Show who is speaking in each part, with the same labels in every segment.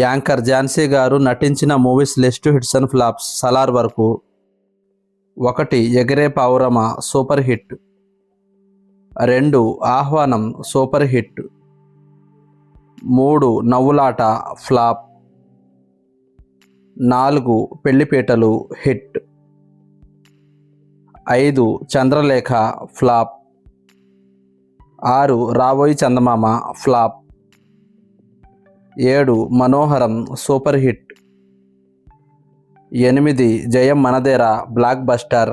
Speaker 1: Anchor Jhansi గారు నటించిన movies list hits and flops Salaar వరకు. 1 Egire Paavurama super hit. 2 Aahwanam super hit. 3 Navvulata flop. 4 Pellipeetalu hit. 5 Chandralekha flop. 6 Raboyi చందమామ flop. 7 మనోహరం super hit. 8 జయం మనదేరా block buster.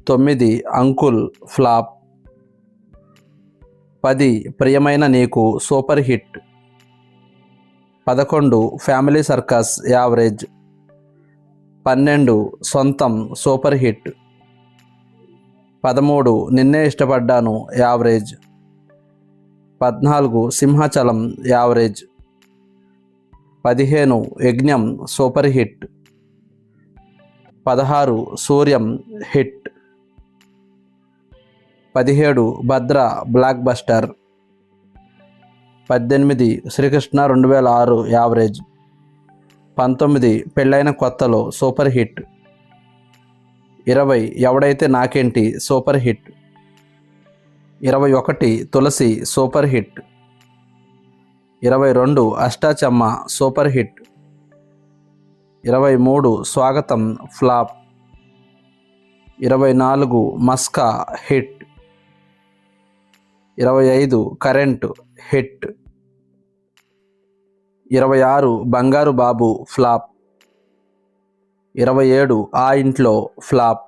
Speaker 1: 9 uncle flop. 10 ప్రియమైన నీకు super hit. 11 family circus average. 12 సొంతం super hit. 13 నిన్నే ఇష్టపడ్డాను average. 14 Simhachalam average. 15 Yagnam super hit. 16 Suryam hit. 17 Bhadra blockbuster. 18 Sri Krishna 2006 average. 19 Pellaina Kothalo super hit. 20 Evadaithe Nakenti super hit. 21 Tulasi super hit. 22 Ashta Chamma super hit. 23 Swagatam flop. 24 Maska hit. 25 current hit. 26 Bangaru బాబు flop. 27 ఆ ఇంట్లో flop.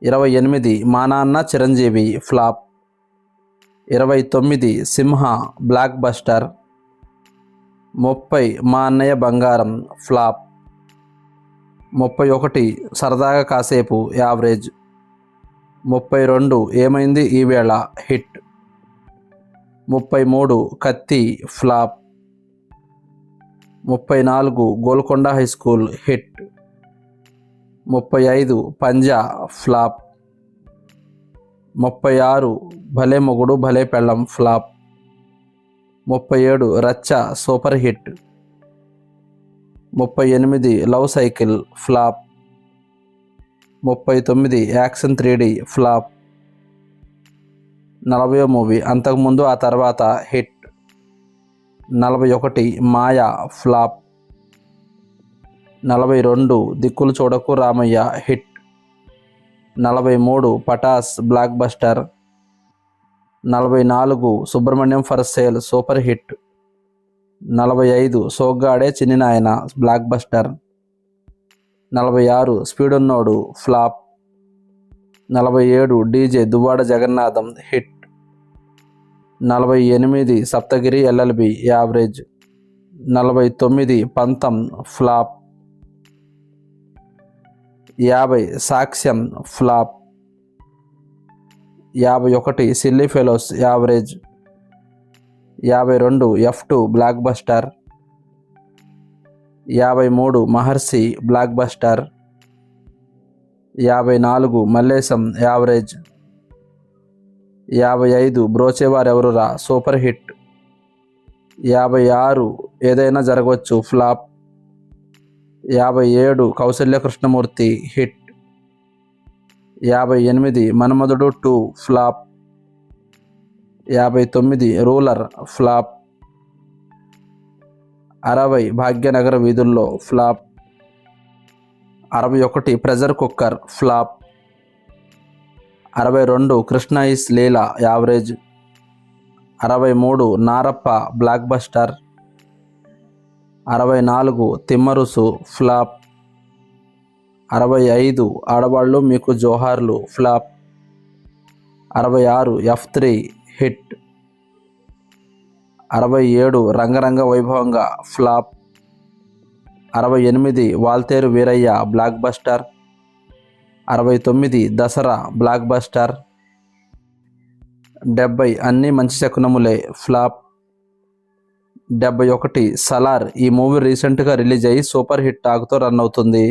Speaker 1: 28 మా నాన్న Chiranjeevi flop. 29 సింహ block buster. 30 మా అన్నయ్య బంగారం ఫ్లాప్. 31 సరదాగా కాసేపు యావరేజ్. 32 ఏమైంది ఈవేళ hit. 33 Katthi flop. 34 Golconda high school hit. 35 Panjaa flop. 36 Bhale Mogudu Bhale Pellam flop. 37 Racha super hit. 38 love cycle flop. 39 action 3D flop. 40వ మూవీ అంతకుముందు ఆ తర్వాత hit. 41 Maya flop. 42 Dikkulu Chudaku Ramayya hit. 43 Pataas blockbuster. 44 Subramanyam for sale super hit. 45 Soggade Chinni Nayana blockbuster. 46 speed Unnodu flop. 47 DJ Duvvada Jagannadham hit. 48 Saptagiri LLB average. 49 Pantham flop. 50 Saakshyam flop. 51 silly fellows average. 52 F2 blockbuster. 53 Maharshi blockbuster. 54 Mallesham average. 55 Brochevarevarura super hit. 56 Edaina Jaragavachu flop. 57 Kousalya Krishnamurthy hit. 58 Manmadhudu 2 flop. 59 Ruler flop. 60 Bhagyanagara Veedhullo flop. 61 pressure cooker flop. 62 Krishna is Leela average. 63 Narappa blockbuster. 64 Thimmarusu flop. 65 Aadavallu మీకు జోహార్లు flop. 66 F3 hit. 67 Rangaranga Vaibhavanga flop. 68 Waltair Veerayya blockbuster. 69 Dasara blockbuster. 70 అన్నీ మంచి శకునములే flop. 71 Salaar ఈ movie రీసెంట్గా release అయ్యి super hit టాక్తో run అవుతుంది.